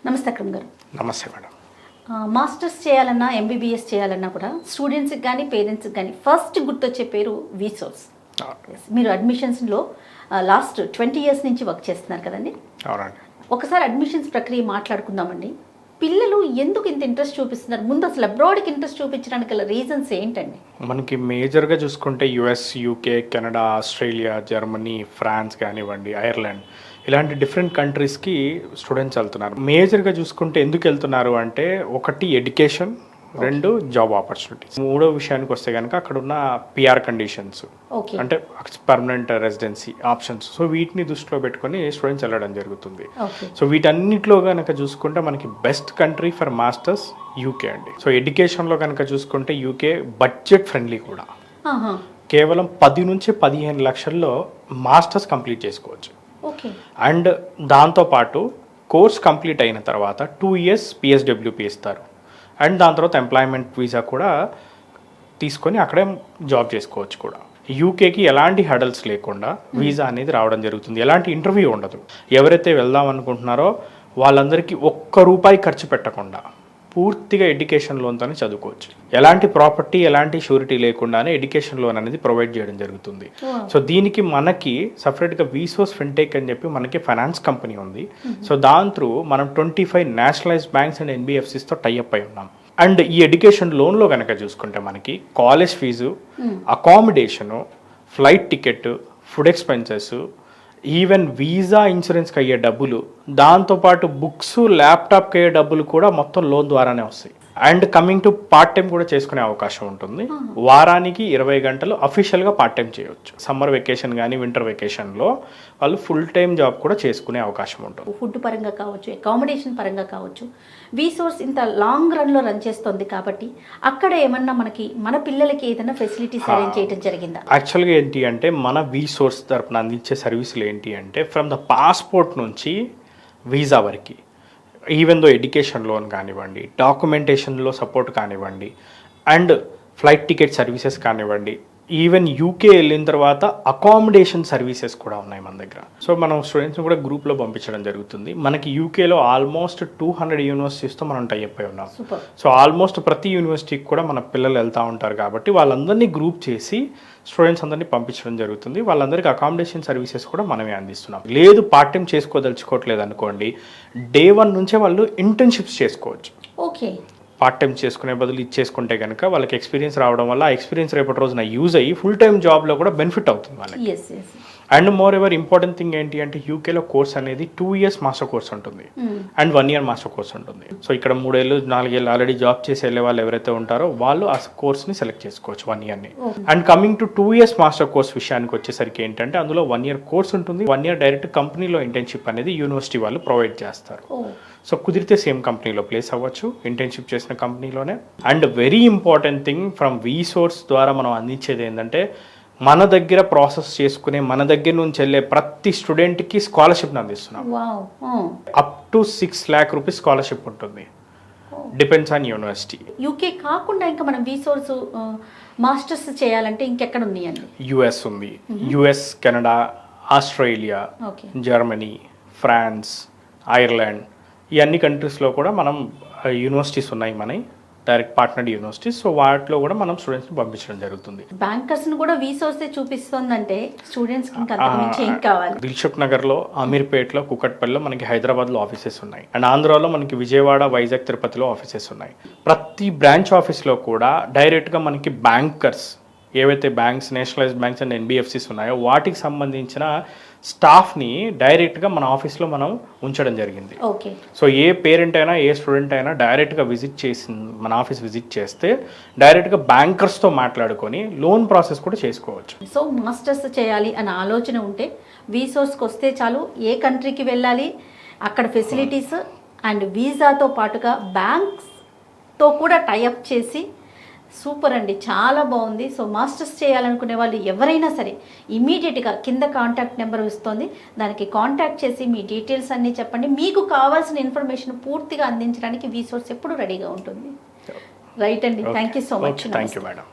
నమస్తే అక్రమ్ గారు. నమస్తే మేడం. మాస్టర్స్ చేయాలన్నా ఎంబీబీఎస్ చేయాలన్నా కూడా స్టూడెంట్స్కి కానీ పేరెంట్స్కి కానీ ఫస్ట్ గుర్తొచ్చే పేరు విసోర్స్. మీరు అడ్మిషన్స్లో లాస్ట్ 20 years నుంచి వర్క్ చేస్తున్నారు కదండి. అవునండి. ఒకసారి అడ్మిషన్స్ ప్రక్రియ మాట్లాడుకుందామండి. పిల్లలు ఎందుకు ఇంత ఇంట్రెస్ట్ చూపిస్తున్నారు? ముందు అసలు అబ్రాడ్కి ఇంట్రెస్ట్ చూపించడానికి గల రీజన్స్ ఏంటండి? మనకి మేజర్గా చూసుకుంటే US, UK, Canada, Australia, Germany, France కానివ్వండి, ఐర్లాండ్ ఇలాంటి డిఫరెంట్ కంట్రీస్కి స్టూడెంట్స్ వెళ్తున్నారు. మేజర్గా చూసుకుంటే ఎందుకు వెళ్తున్నారు అంటే ఒకటి ఎడ్యుకేషన్, రెండు జాబ్ ఆపర్చునిటీస్. మూడో విషయానికి వస్తే కనుక అక్కడ ఉన్న పిఆర్ కండిషన్స్ అంటే పర్మనెంట్ రెసిడెన్సీ ఆప్షన్స్. సో వీటిని దృష్టిలో పెట్టుకొని స్టూడెంట్స్ వెళ్ళడం జరుగుతుంది. సో వీటన్నిటిలో కనుక చూసుకుంటే మనకి best country for masters UK అండి. సో ఎడ్యుకేషన్లో కనుక చూసుకుంటే యూకే బడ్జెట్ ఫ్రెండ్లీ కూడా. కేవలం 10 నుంచి 15 లక్షల్లో మాస్టర్స్ కంప్లీట్ చేసుకోవచ్చు. అండ్ దాంతోపాటు కోర్స్ కంప్లీట్ అయిన తర్వాత 2 years పిఎస్డబ్ల్యూపీ ఇస్తారు. అండ్ దాని తర్వాత ఎంప్లాయ్మెంట్ వీసా కూడా తీసుకొని అక్కడే జాబ్ చేసుకోవచ్చు కూడా. యూకేకి ఎలాంటి హడల్స్ లేకుండా వీసా అనేది రావడం జరుగుతుంది. ఎలాంటి ఇంటర్వ్యూ ఉండదు. ఎవరైతే వెళ్దాం అనుకుంటున్నారో వాళ్ళందరికీ ₹1 ఖర్చు పెట్టకుండా పూర్తిగా ఎడ్యుకేషన్ లోన్తోనే చదువుకోవచ్చు. ఎలాంటి ప్రాపర్టీ, ఎలాంటి షూరిటీ లేకుండానే ఎడ్యుకేషన్ లోన్ అనేది ప్రొవైడ్ చేయడం జరుగుతుంది. సో దీనికి మనకి సపరేట్గా విసోర్స్ ఫిన్టెక్ అని చెప్పి మనకి ఫైనాన్స్ కంపెనీ ఉంది. సో దాని త్రూ మనం 25 నేషనలైజ్డ్ బ్యాంక్స్ అండ్ ఎన్బిఎఫ్సిస్తో టైఅప్ అయి ఉన్నాం. అండ్ ఈ ఎడ్యుకేషన్ లోన్లో కనుక చూసుకుంటే మనకి college fees, accommodation, flight ticket, food expenses, even visa ఇన్సూరెన్స్కి అయ్యే డబ్బులు, దాంతోపాటు బుక్స్, ల్యాప్టాప్కి అయ్యే డబ్బులు కూడా మొత్తం లోన్ ద్వారానే వస్తాయి. And coming to part time కూడా చేసుకునే అవకాశం ఉంటుంది. వారానికి 20 గంటలు అఫీషియల్గా పార్ట్ టైం చేయవచ్చు. సమ్మర్ వెకేషన్ కానీ వింటర్ వెకేషన్లో వాళ్ళు ఫుల్ టైం జాబ్ కూడా చేసుకునే అవకాశం ఉంటుంది. ఫుడ్ పరంగా కావచ్చు, అకామిడేషన్ పరంగా కావచ్చు. విసోర్స్ ఇంత లాంగ్ రన్లో రన్ చేస్తుంది కాబట్టి అక్కడ ఏమన్నా మనకి మన పిల్లలకి ఏదైనా ఫెసిలిటీస్ అరేంజ్ చేయడం జరిగిందా? యాక్చువల్గా ఏంటి అంటే మన విసోర్స్ తరపున అందించే సర్వీసులు ఏంటి అంటే ఫ్రమ్ ద పాస్పోర్ట్ నుంచి వీసా వరకు, ఈవెన్ దో ఎడ్యుకేషన్ లోన్ కానివ్వండి, డాక్యుమెంటేషన్లో సపోర్ట్ కానివ్వండి, అండ్ ఫ్లైట్ టికెట్ సర్వీసెస్ కానివ్వండి, ఈవెన్ యూకే వెళ్ళిన తర్వాత అకామిడేషన్ సర్వీసెస్ కూడా ఉన్నాయి మన దగ్గర. సో మనం స్టూడెంట్స్ని కూడా గ్రూప్లో పంపించడం జరుగుతుంది. మనకి యూకేలో ఆల్మోస్ట్ 200 యూనివర్సిటీస్తో మనం టైఅప్ అయి ఉన్నాం. సో ఆల్మోస్ట్ ప్రతి యూనివర్సిటీకి కూడా మన పిల్లలు వెళ్తూ ఉంటారు కాబట్టి వాళ్ళందరినీ గ్రూప్ చేసి స్టూడెంట్స్ అందరినీ పంపించడం జరుగుతుంది. వాళ్ళందరికీ అకామిడేషన్ సర్వీసెస్ కూడా మనమే అందిస్తున్నాం. లేదు పార్ట్ టైం చేసుకోదలుచుకోవట్లేదు అనుకోండి, Day 1 నుంచే వాళ్ళు ఇంటర్న్షిప్స్ చేసుకోవచ్చు. ఓకే, పార్ట్ టైం చేసుకునే బదులు ఇచ్చేసుకుంటే కనుక వాళ్ళకి ఎక్స్పీరియన్స్ రావడం వల్ల ఆ ఎక్స్పీరియన్స్ రేపటి రోజున యూజ్ అయ్యి ఫుల్ టైం జాబ్లో కూడా బెనిఫిట్ అవుతుంది వాళ్ళకి. And more ever important thing ఏంటి అంటే యూకేలో కోర్స్ అనేది 2 years మాస్టర్ కోర్స్ ఉంటుంది అండ్ 1 year మాస్టర్ కోర్స్ ఉంటుంది. సో ఇక్కడ 3 ఏళ్ళు 4 ఏళ్ళు ఆల్రెడీ జాబ్ చేసి వెళ్ళే వాళ్ళు ఎవరైతే ఉంటారో వాళ్ళు ఆ కోర్స్ని సెలెక్ట్ చేసుకోవచ్చు 1 yearని. And coming to 2 years master course విషయానికి వచ్చేసరికి ఏంటంటే అందులో 1 year కోర్స్ ఉంటుంది. 1 year డైరెక్ట్ కంపెనీలో ఇంటర్న్షిప్ అనేది యూనివర్సిటీ వాళ్ళు ప్రొవైడ్ చేస్తారు. సో కుదిరితే సేమ్ కంపెనీలో ప్లేస్ అవ్వచ్చు, ఇంటర్న్షిప్ చేసిన కంపెనీలోనే. And very important thing from Vsource ద్వారా మనం అందించేది ఏంటంటే మన దగ్గర ప్రాసెస్ చేసుకునే మన దగ్గర నుంచి వెళ్ళే ప్రతి స్టూడెంట్కి స్కాలర్షిప్ని అందిస్తున్నాం. Up to 6 lakh rupees scholarship ఉంటుంది. Depends on university. యూకే కాకుండా ఇంకా మనం విసోర్స్ మాస్టర్స్ చేయాలంటే ఇంకెక్కడ ఉన్నాయండి? యుఎస్ ఉంది. US, Canada, Australia, Germany, France, Ireland ఈ అన్ని కంట్రీస్లో కూడా మనం యూనివర్సిటీస్ ఉన్నాయి మనకి, డైరెక్ట్ పార్ట్నర్డ్ యూనివర్సిటీస్. సో వాటిలో కూడా మనం స్టూడెంట్స్ని పంపించడం జరుగుతుంది. బ్యాంకర్స్ని కూడా విసోర్సే చూపిస్తుందంటే స్టూడెంట్స్కి ఇంకా ఏం కావాలి? దిల్సుఖ్ నగర్లో, అమీర్పేట్లో, కుకట్పల్లిలో మనకి హైదరాబాద్లో ఆఫీసెస్ ఉన్నాయి. అండ్ ఆంధ్రాలో మనకి విజయవాడ, వైజాగ్, తిరుపతిలో ఆఫీసెస్ ఉన్నాయి. ప్రతి బ్రాంచ్ ఆఫీస్లో కూడా డైరెక్ట్గా మనకి బ్యాంకర్స్ ఏవైతే banks, nationalised banks and NBFCs ఉన్నాయో వాటికి సంబంధించిన స్టాఫ్ని డైరెక్ట్గా మన ఆఫీస్లో మనం ఉంచడం జరిగింది. సో ఏ పేరెంట్ అయినా ఏ స్టూడెంట్ అయినా డైరెక్ట్గా విజిట్ చేసి మన ఆఫీస్ విజిట్ చేస్తే డైరెక్ట్గా బ్యాంకర్స్తో మాట్లాడుకొని లోన్ ప్రాసెస్ కూడా చేసుకోవచ్చు. సో మాస్టర్స్ చేయాలి అనే ఆలోచన ఉంటే విసోర్స్కి వస్తే చాలు. ఏ కంట్రీకి వెళ్ళాలి, అక్కడ ఫెసిలిటీస్ అండ్ వీసాతో పాటుగా బ్యాంక్స్తో కూడా టైఅప్ చేసి సూపర్ అండి, చాలా బాగుంది. సో మాస్టర్స్ చేయాలనుకునే వాళ్ళు ఎవరైనా సరే ఇమీడియట్గా కింద కాంటాక్ట్ నెంబర్ ఇస్తుంది, దానికి కాంటాక్ట్ చేసి మీ డీటెయిల్స్ అన్నీ చెప్పండి. మీకు కావాల్సిన ఇన్ఫర్మేషన్ పూర్తిగా అందించడానికి విసోర్స్ ఎప్పుడు రెడీగా ఉంటుంది. రైట్ అండి, thank you so much. Thank you madam.